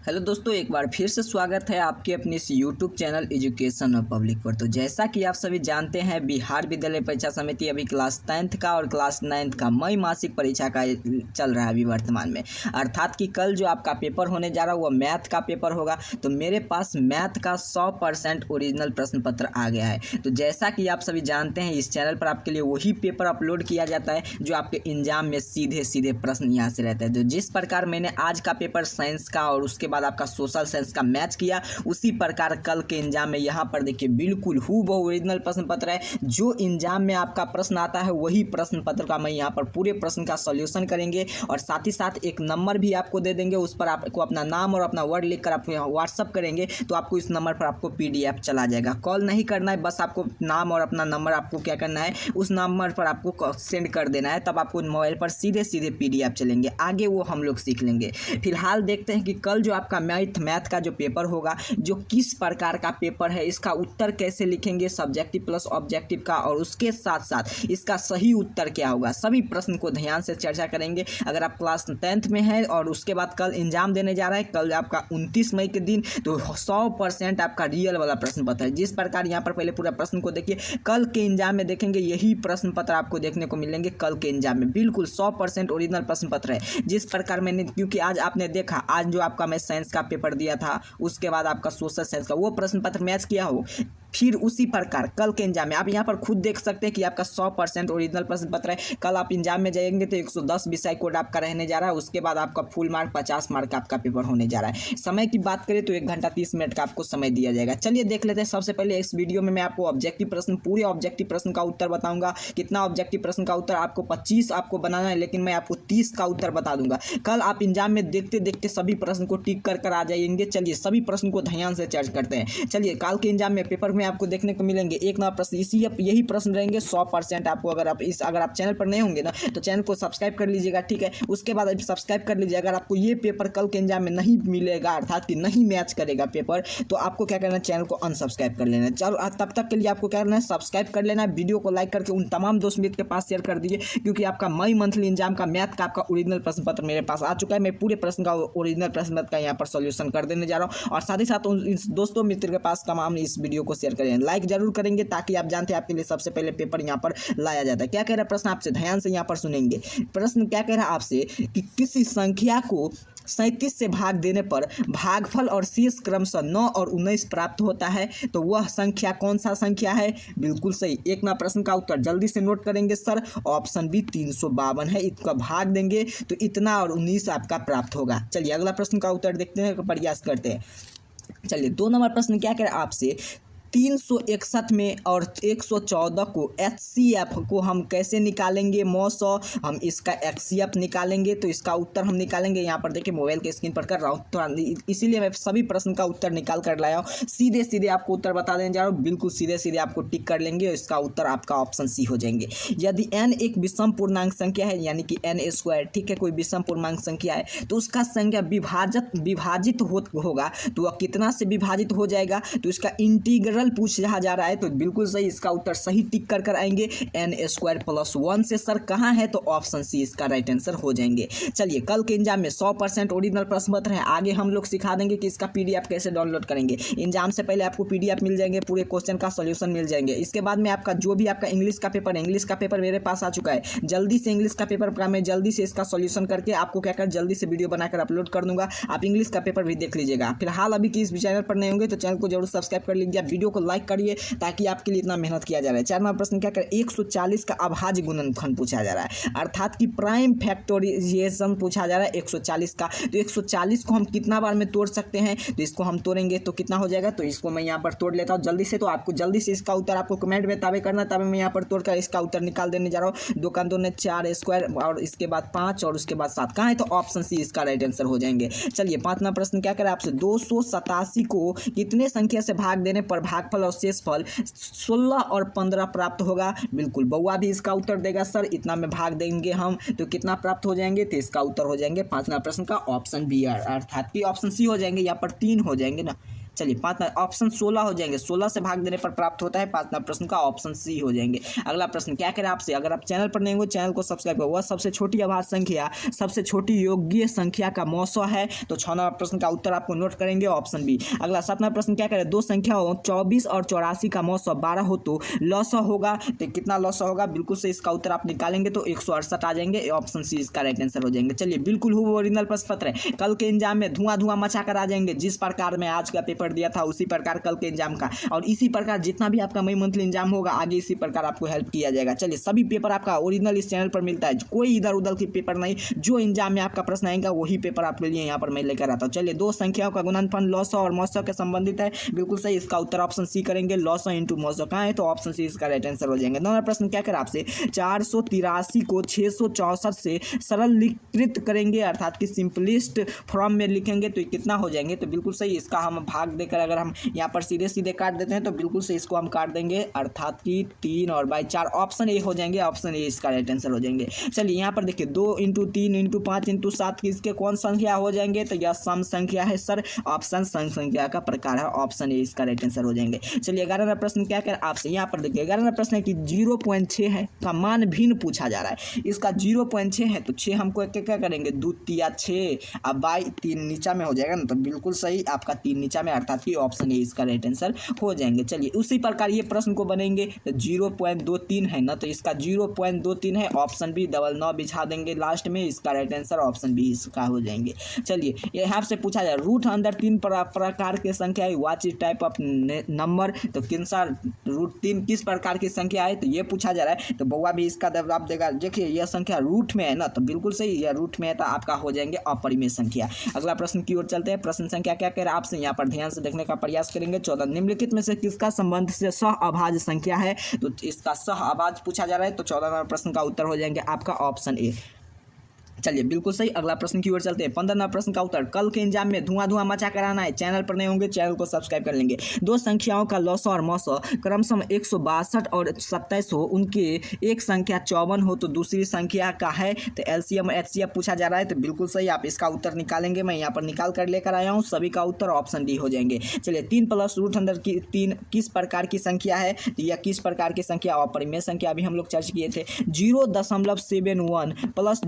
Hello दोस्तों, एक बार फिर से स्वागत है आपके अपने इस यूट्यूब चैनल एजुकेशन और पब्लिक पर। तो जैसा कि आप सभी जानते हैं, बिहार विद्यालय परीक्षा समिति अभी क्लास 10th का और क्लास 9th का मई मासिक परीक्षा का चल रहा है अभी वर्तमान में। अर्थात कि कल जो आपका पेपर होने जा रहा है वो मैथ का पेपर होगा। तो मेरे पास मैथ का 100% ओरिजिनल प्रश्न पत्र आ गया है। तो जैसा कि आप सभी जानते हैं, इस चैनल पर आपके लिए वही पेपर अपलोड किया जाता है जो आपके एग्जाम में सीधे सीधे प्रश्न यहाँ से रहते हैं। तो जिस प्रकार मैंने आज का पेपर साइंस का और उसके बाद आपका सोशल साइंस का मैच किया, उसी प्रकार कल के एग्जाम में यहाँ पर देखिए बिल्कुल हूबहू ओरिजिनल प्रश्न पत्र है। जो एग्जाम में आपका प्रश्न आता है वही प्रश्न पत्र का मैं यहाँ पर पूरे प्रश्न का सॉल्यूशन करेंगे और साथ ही साथ एक नंबर भी आपको दे देंगे। उस पर आपको अपना नाम और अपना वर्ड लिखकर आप यहाँ व्हाट्सअप करेंगे तो आपको इस नंबर पर आपको PDF चला जाएगा। कॉल नहीं करना है, बस आपको नाम और अपना नंबर आपको क्या करना है, उस नंबर पर आपको सेंड कर देना है। तब आपको मोबाइल पर सीधे सीधे PDF चलेंगे। आगे वो हम लोग सीख लेंगे। फिलहाल देखते हैं कि कल जो आपका मैथ का जो पेपर होगा, जो किस प्रकार का पेपर है, इसका उत्तर कैसे लिखेंगे, सब्जेक्टिव प्लस ऑब्जेक्टिव का, और उसके साथ साथ इसका सही उत्तर क्या होगा, सभी प्रश्न को ध्यान से चर्चा करेंगे। अगर आप क्लास 10th में हैं और उसके बाद कल एग्जाम देने जा रहा है, कल आपका 29 मई के दिन, तो 100% आपका रियल वाला प्रश्न पत्र है। जिस प्रकार यहाँ पर पहले पूरा प्रश्न को देखिए, कल के एग्जाम में देखेंगे यही प्रश्न पत्र आपको देखने को मिलेंगे। कल के एग्जाम में बिल्कुल 100% ओरिजिनल प्रश्न पत्र है। जिस प्रकार मैंने, क्योंकि आज आपने देखा, आज जो आपका मैं साइंस का पेपर दिया था, उसके बाद आपका सोशल साइंस का वो प्रश्न पत्र मैच किया हो, फिर उसी प्रकार कल के एग्जाम में आप यहाँ पर खुद देख सकते हैं कि आपका 100% ओरिजिनल प्रश्न पत्र है। कल आप एग्जाम में जाएंगे तो 110 विषय कोड आपका रहने जा रहा है। उसके बाद आपका फुल मार्क 50 मार्क का आपका पेपर होने जा रहा है। समय की बात करें तो 1 घंटा 30 मिनट का आपको समय दिया जाएगा। चलिए देख लेते हैं। सबसे पहले इस वीडियो में मैं आपको ऑब्जेक्टिव प्रश्न, पूरे ऑब्जेक्टिव प्रश्न का उत्तर बताऊंगा। कितना ऑब्जेक्टिव प्रश्न का उत्तर आपको 25 आपको बनाना है, लेकिन मैं आपको 30 का उत्तर बता दूंगा। कल आप एग्जाम में देखते देखते सभी प्रश्न को टिक कर आ जाएंगे। चलिए सभी प्रश्न को ध्यान से चर्चा करते हैं। चलिए कल के एग्जाम में पेपर में आपको देखने को मिलेंगे एक नया प्रश्न, यही प्रश्न रहेंगे 100% आपको। अगर आप चैनल पर नए होंगे ना तो चैनल को सब्सक्राइब कर लीजिएगा, ठीक है। उसके बाद आप सब्सक्राइब कर लीजिए। अगर आपको ये पेपर कल के एग्जाम में नहीं मिलेगा, अर्थात कि नहीं मैच करेगा पेपर, तो आपको क्या करना है, चैनल को अनसब्सक्राइब कर लेना है। चलो तब तक के लिए आपको क्या करना है, सब्सक्राइब कर लेना है। वीडियो को लाइक करके उन तमाम दोस्त मित्र के पास शेयर कर दीजिए, क्योंकि आपका मई मंथली एग्जाम का मैथ का आपका ओरिजिनल प्रश्न पत्र मेरे पास आ चुका है। मैं पूरे प्रश्न का ओरिजिनल प्रश्न पत्र का यहाँ पर सॉल्यूशन कर देने जा रहा हूँ, और साथ ही साथ उन दोस्तों मित्र के पास तमाम इस वीडियो को शेयर करें, लाइक जरूर करेंगे, ताकि आप जानते हैं आपके लिए सबसे पहले पेपर यहाँ पर लाया जाता है। क्या कह रहा है प्रश्न, आपसे ध्यान से यहाँ पर सुनेंगे। प्रश्न क्या कह रहा है आपसे कि किसी संख्या को 37 से भाग देने पर भागफल और शेष क्रमशः 9 और 19 प्राप्त होता है, तो वह संख्या कौन सा संख्या है। बिल्कुल सही। एक ना प्रश्न का उत्तर जल्दी से नोट करेंगे सर, ऑप्शन बी 352 है। इसका भाग देंगे तो इतना और 19 आपका प्राप्त होगा। चलिए अगला प्रश्न का उत्तर देखते हैं, प्रयास करते हैं। चलिए 2 नंबर प्रश्न क्या कह रहा है आपसे, 361 में और 114 को HCF को हम कैसे निकालेंगे। 900 हम इसका HCF निकालेंगे, तो इसका उत्तर हम निकालेंगे। यहाँ पर देखिए मोबाइल के स्क्रीन पर कर रहा हूँ, तो इसीलिए मैं सभी प्रश्न का उत्तर निकाल कर लाया हूँ। सीधे सीधे आपको उत्तर बता देने जा रहा हूँ, बिल्कुल सीधे सीधे आपको टिक कर लेंगे और इसका उत्तर आपका ऑप्शन सी हो जाएंगे। यदि n एक विषम पूर्णांक संख्या है, यानी कि n², ठीक है, कोई विषम पूर्णांक संख्या है, तो उसका संख्या विभाजित होगा, तो वह कितना से विभाजित हो जाएगा, तो इसका इंटीग्रल पूछा जा रहा है। तो बिल्कुल सही, इसका उत्तर सही टिक कर आएंगे। n² + 1 से सर कहाँ है, तो ऑप्शन सी इसका राइट आंसर हो जाएंगे। चलिए कल के एग्जाम में 100% ओरिजिनल प्रश्न पत्र है। आगे हम लोग सिखा देंगे कि इसका PDF कैसे डाउनलोड करेंगे। एग्जाम से पहले आपको PDF मिल जाएंगे, पूरे क्वेश्चन का सॉल्यूशन मिल जाएंगे। इसके बाद में आपका जो भी आपका इंग्लिश का पेपर है, इंग्लिश का पेपर मेरे पास आ चुका है। जल्दी से इंग्लिश का पेपर का मैं जल्दी से इसका सॉल्यूशन करके आपको क्या कर जल्दी से वीडियो बनाकर अपलोड कर दूंगा। आप इंग्लिश का पेपर भी देख लीजिएगा। फिलहाल अभी कि इस चैनल पर नहीं होंगे तो चैनल को जरूर सब्सक्राइब कर लीजिए, वीडियो को लाइक करिए, ताकि आपके लिए इतना मेहनत किया जा रहा है। 4 नंबर प्रश्न क्या करें, 140 का अभाज्य गुणनफल पूछा जा रहा है, अर्थात कि प्राइम फैक्टोरिएशन पूछा जा रहा है 140 का। तो 140 को हम कितना बार में तोड़ सकते हैं, तो इसको हम तोड़ेंगे तो कितना हो जाएगा, तो इसको मैं यहाँ पर तोड़ लेता हूँ जल्दी से। तो आपको जल्दी से इसका उत्तर आपको कमेंट में तभी करना, तभी मैं यहाँ पर तोड़कर इसका उत्तर निकाल देने जा रहा हूँ। 2 का 2 ने 4² और इसके बाद 5 और उसके बाद 7 कहाँ है, तो ऑप्शन सी इसका राइट आंसर हो जाएंगे। चलिए 5 नंबर प्रश्न क्या करें आपसे, 287 को कितने संख्या से भाग देने पर भागफल और शेषफल 16 और 15 प्राप्त होगा। बिल्कुल बउआ भी इसका उत्तर देगा सर, इतना में भाग देंगे हम तो कितना प्राप्त हो जाएंगे, तो इसका उत्तर हो जाएंगे 5 नंबर प्रश्न का ऑप्शन बी, अर्थात कि ऑप्शन सी हो जाएंगे। यहाँ पर 3 हो जाएंगे ना। चलिए 5 ऑप्शन 16 हो जाएंगे, 16 से भाग देने पर प्राप्त होता है 5 प्रश्न का ऑप्शन सी हो जाएंगे। अगला प्रश्न क्या करें आपसे, अगर आप चैनल पर नहीं हो चैनल को सब्सक्राइब करो। वह सबसे छोटी अभाज्य संख्या सबसे छोटी योग्य संख्या का मौसा है, तो 6 नंबर प्रश्न का उत्तर आपको नोट करेंगे ऑप्शन बी। अगला 7 नंबर प्रश्न क्या करें, दो संख्या हो 24 और 84 का मौसा 12 हो तो लौसा होगा, तो कितना लौसा होगा, बिल्कुल से इसका उत्तर आप निकालेंगे तो 168 आ जाएंगे, ऑप्शन सी इसका राइट आंसर हो जाएंगे। चलिए बिल्कुल ओरिजिनल प्रश्न पत्र है, कल के एग्जाम में धुआं मचा कर आ जाएंगे। जिस प्रकार में आज का पेपर दिया था उसी प्रकार कल के एग्जाम का, और इसी प्रकार जितना भी आपका मई मंथली एग्जाम होगा आगे इसी प्रकार आपको हेल्प किया जाएगा। चलिए सभी पेपर आपका ओरिजिनल इस चैनल पर मिलता है, कोई इधर उधर की पेपर नहीं, जो एग्जाम में आपका प्रश्न आएगा वही पेपर आपके लिए यहाँ पर मैं लेकर आता हूँ। चलिए दो संख्याओं का गुणनफल लौसा और मौसा के संबंधित है, बिल्कुल सही, इसका उत्तर ऑप्शन सी करेंगे, लौसा इंटू मौसा कहाँ है तो ऑप्शन सी इसका राइट आंसर हो जाएंगे। नंबर प्रश्न क्या करें आपसे, 483 को 664 से सरलीकृत करेंगे अर्थात कि सिंपलिस्ट फॉर्म में लिखेंगे तो कितना हो जाएंगे, तो बिल्कुल सही इसका हम भाग देकर अगर हम यहाँ पर सीधे सीधे काट देते हैं तो बिल्कुल से इसको हम काट देंगे अर्थात कि 3 और बाई 4 ऑप्शन ए हो जाएंगे, ऑप्शन ए इसका राइट आंसर हो जाएंगे। चलिए यहाँ पर देखिए 2 इंटू 3 इंटू 5 इंटू 7 किसके कौन संख्या हो जाएंगे, तो यह सम संख्या है सर, ऑप्शन सम संख्या का प्रकार है, ऑप्शन ए इसका राइट आंसर हो जाएंगे। चलिए 11वां प्रश्न क्या कर आपसे, यहाँ पर देखिए 11वां प्रश्न है कि 0.6 है का मान भिन्न पूछा जा रहा है, इसका 0.6 है तो 6 हमको क्या करेंगे 2 तिया 6 अब बाई 3 नीचा में हो जाएगा ना, तो बिल्कुल सही आपका 3 नीचा में अर्थात कि ऑप्शन ए इसका राइट आंसर हो जाएंगे। चलिए उसी प्रकार ये प्रश्न को बनेंगे तो 0.23 है ना, तो इसका 0.23 है, ऑप्शन बी 9 बिछा देंगे लास्ट में, इसका राइट आंसर ऑप्शन बी इसका हो जाएंगे। चलिए यहाँ से पूछा जाए रूट अंदर 3 प्रकार की संख्या है, what is type of number, तो रूट 3 किस प्रकार की संख्या है, तो ये पूछा जा रहा है, तो बउआ भी इसका जवाब देगा। देखिए यह संख्या रूट में है ना, तो बिल्कुल सही, यह रूट में है तो आपका हो जाएंगे अपरिमेय संख्या। अगला प्रश्न की ओर चलते हैं, प्रश्न संख्या क्या कह रहा है आपसे, यहाँ पर ध्यान से देखने का प्रयास करेंगे। 14 निम्नलिखित में से किसका संबंध से सह अभाज्य संख्या है, तो इसका सह अभाज्य पूछा जा रहा है, तो 14 नंबर प्रश्न का उत्तर हो जाएंगे आपका ऑप्शन ए। चलिए बिल्कुल सही, अगला प्रश्न की ओर चलते हैं। 15 नंबर प्रश्न का उत्तर, कल के एग्जाम में धुआं मचा कर आना है, चैनल पर नहीं होंगे चैनल को सब्सक्राइब कर लेंगे। दो संख्याओं का लौसा और मौसा क्रमशः 162 और 27 हो, उनके एक संख्या 54 हो तो दूसरी संख्या का है, तो एलसीएम एचसीएफ पूछा जा रहा है, तो बिल्कुल सही आप इसका उत्तर निकालेंगे, मैं यहाँ पर निकाल कर लेकर आया हूँ, सभी का उत्तर ऑप्शन डी हो जाएंगे। चलिए 3 प्लस रूट अंदर की 3 किस प्रकार की संख्या है, तो यह किस प्रकार की संख्या, अपरिमेय संख्या अभी हम लोग चर्चा किए थे। 0.71 प्लस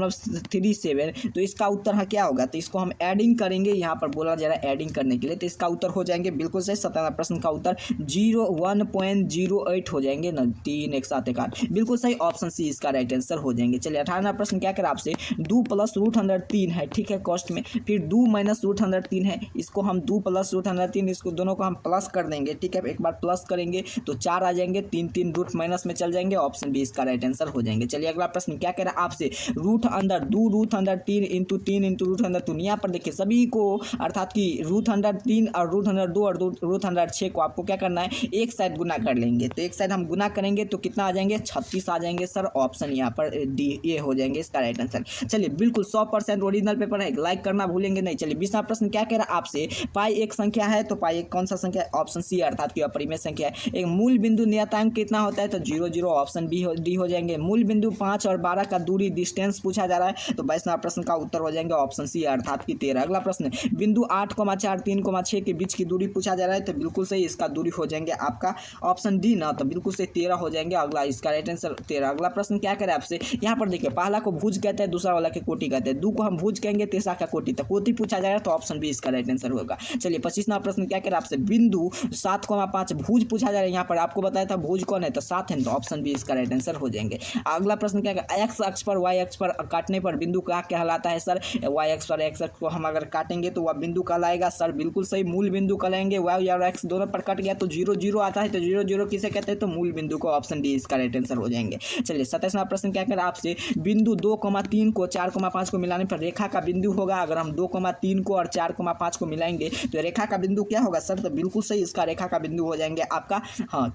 0.37, तो इसका उत्तर है क्या होगा, तो इसको हम एडिंग करेंगे, यहाँ पर बोला जा रहा है एडिंग करने के लिए, तो इसका उत्तर हो जाएंगे बिल्कुल सही। 17 प्रश्न का उत्तर 1.08 हो जाएंगे ना, 3 एक साथ 8, बिल्कुल सही, ऑप्शन सी इसका राइट आंसर हो जाएंगे। चलिए 18 प्रश्न क्या करें आपसे, 2 प्लस रूट अंदर 3 है, ठीक है कॉस्ट में, फिर 2 माइनस रूट अंदर 3 है, इसको हम 2 प्लस रूट अंदर 3, इसको दोनों को हम प्लस कर देंगे, ठीक है, एक बार प्लस करेंगे तो 4 आ जाएंगे, 3 रूट माइनस में चल जाएंगे, ऑप्शन बी इसका राइट आंसर हो जाएंगे। चलिए अगला प्रश्न क्या कह रहा है आपसे, रूट अंदर 2 रूट अंदर 3 इंटू 3 इंटू रूट अंदर 2, यहाँ पर देखिए सभी को अर्थात कि रूट अंदर 3 और रूट अंदर 2 और रूट अंदर 6 को आपको क्या करना है, एक साइड गुना कर लेंगे, तो एक साइड हम गुना करेंगे तो कितना आ जाएंगे 36 आ जाएंगे सर, ऑप्शन यहाँ पर डी ये हो जाएंगे इसका राइट आंसर। चलिए बिल्कुल 100% ओरिजिनल पेपर है, लाइक करना भूलेंगे नहीं। चलिए 20वां प्रश्न क्या कह रहा है आपसे, पाई एक संख्या है, तो पाई एक कौन सा संख्या है, ऑप्शन सी अर्थात कि अपरिमेय संख्या है। एक मूल बिंदु नियतांक कितना होता है, तो 0 0, ऑप्शन बी डी हो जाएंगे। मूल बिंदु 5 और 12 का दूरी डिस्टेंस पूछा जा रहा है, तो 22वां प्रश्न का उत्तर हो जाएंगे ऑप्शन सी अर्थात कि 13। अगला प्रश्न, बिंदु 8,4 3,6 के बीच की दूरी पूछा जा रहा है, तो बिल्कुल सही इसका दूरी हो जाएंगे आपका ऑप्शन डी ना, तो बिल्कुल सही 13 हो जाएंगे, अगला इसका राइट आंसर 13। अगला प्रश्न क्या करें आपसे, यहाँ पर देखिए पहला को भुज कहते हैं, दूसरा वाला के कोटि कहते हैं, 2 को हम भुज कहेंगे, तीसरा का कोटि, तो कोटि पूछा जाएगा, तो ऑप्शन बी इसका राइट आंसर होगा। चलिए 25वां प्रश्न क्या करें आपसे, बिंदु 7,5 भुज पूछा जा रहा है, यहाँ पर आपको बताया था भुज कौन है, तो 7 है, तो ऑप्शन बी इसका राइट आंसर हो जाएंगे। अगला प्रश्न क्या है, एक्स अक्ष पर वाई अक्ष पर काटने पर बिंदु क्या कहलाता है सर, वाई एक्स पर एक्स अक्ष को हम अगर काटेंगे तो वह बिंदु कहलाएगा सर, बिल्कुल सही मूल बिंदु कहलाएंगे। वाई और एक्स दोनों पर कट गया तो 0 0 आता है, तो 0 0 किसे कहते हैं, तो मूल बिंदु को, ऑप्शन डी इसका राइट आंसर हो जाएंगे। चलिए 27वां प्रश्न क्या करें आपसे, बिंदु 2,3 को 4,5 को मिलाने पर रेखा का बिंदु होगा, अगर हम 2,3 को और 4,5 को मिलाएंगे तो रेखा का बिंदु क्या होगा सर, तो बिल्कुल सही इसका रेखा का बिंदु हो जाएंगे आपका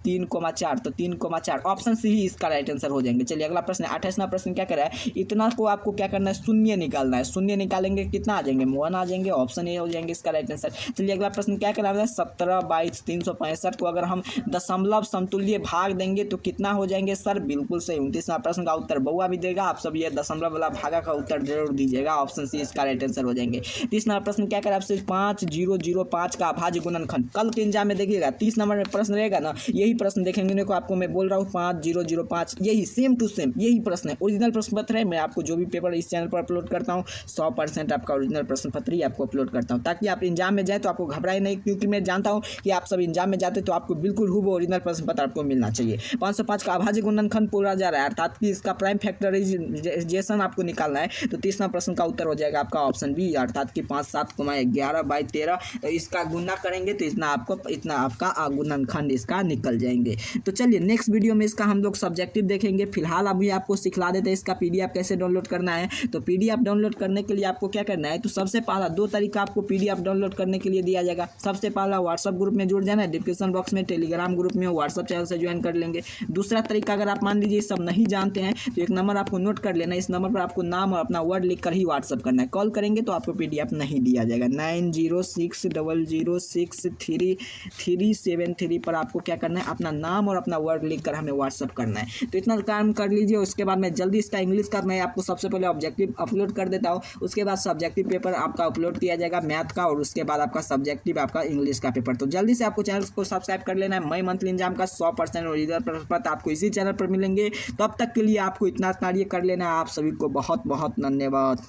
3,4, तो 3,4 ऑप्शन सी ही इसका राइट आंसर हो जाएंगे। चलिए अगला प्रश्न 28वां प्रश्न क्या कह रहा है, इतना को देखो आपको क्या करना है, शून्य निकालना है। शून्य निकालेंगे कितना आ जाएंगे, 1 आ जाएंगे। ऑप्शन ए हो जाएंगे इसका राइट आंसर। चलिए अगला प्रश्न क्या कराना है, 17/365 को अगर हम दशमलव समतुल्य भाग देंगे तो कितना हो जाएंगे सर, बिल्कुल सही। 29वां प्रश्न का उत्तर बउआ भी देगा, आप सब ये दशमलव वाला भागा का उत्तर जरूर दीजिएगा। ऑप्शन सी इसका राइट आंसर हो जाएंगे। 30वां प्रश्न क्या करें आपसे, 5005 का अभाज्य गुणनखंड। कल के एग्जाम में देखिएगा 30 नंबर में प्रश्न रहेगा ना, यही प्रश्न देखेंगे। देखो आपको मैं बोल रहा हूँ 5005, यही सेम टू सेम यही प्रश्न है। ओरिजिनल प्रश्न पत्र है, मैं आपको जो भी पेपर इस चैनल पर अपलोड करता हूँ 100% आपका ओरिजिनल प्रश्न पत्र ही आपको अपलोड करता हूँ, ताकि आप एग्जाम में जाए तो आपको घबराए नहीं, क्योंकि मैं जानता हूँ कि आप सब एग्जाम में जाते तो आपको बिल्कुल हूबहू ओरिजिनल प्रश्न पत्र आपको मिलना चाहिए। 505 का अभाज्य गुणनखंड पूरा जा रहा है, अर्थात कि इसका प्राइम फैक्टराइजेशन आपको निकालना है। तो 30वां प्रश्न का उत्तर हो जाएगा आपका ऑप्शन बी, अर्थात कि 5 7 × 11/13, तो इसका गुना करेंगे तो इतना आपका गुणनखंड इसका निकल जाएंगे। तो चलिए नेक्स्ट वीडियो में इसका हम लोग सब्जेक्टिव देखेंगे। फिलहाल अभी आपको सिखला देते हैं इसका पीडीएफ कैसे डाउनलोड करना है। तो पीडीएफ डाउनलोड करने के लिए आपको क्या करना है, तो सबसे पहला 2 तरीका आपको पीडीएफ डाउनलोड करने के लिए दिया जाएगा। सबसे पहला व्हाट्सएप ग्रुप में जुड़ जाना है, डिस्क्रिप्शन बॉक्स में टेलीग्राम ग्रुप में व्हाट्सएप चैनल से ज्वाइन कर लेंगे। दूसरा तरीका अगर आप मान लीजिए सब नहीं जानते हैं तो एक नंबर आपको नोट कर लेना है, इस नंबर पर आपको नाम और अपना वर्ड लिख कर ही व्हाट्सएप करना है। कॉल करेंगे तो आपको पीडीएफ नहीं दिया जाएगा। 9060063373 पर आपको क्या करना है, अपना नाम और अपना वर्ड लिख कर हमें व्हाट्सएप करना है। तो इतना काम कर लीजिए। उसके बाद मैं जल्दी इसका इंग्लिश का मैं आपको सबसे पहले ऑब्जेक्टिव अपलोड कर देता हूँ, उसके बाद सब्जेक्टिव पेपर आपका अपलोड किया जाएगा मैथ का, और उसके बाद आपका सब्जेक्टिव आपका इंग्लिश का पेपर। तो जल्दी से आपको चैनल को सब्सक्राइब कर लेना है। मई मंथली एग्जाम का 100% ओरिजिनल प्रश्न पत्र आपको इसी चैनल पर मिलेंगे। तब तक के लिए आपको इतना कार्य कर लेना है। आप सभी को बहुत बहुत धन्यवाद।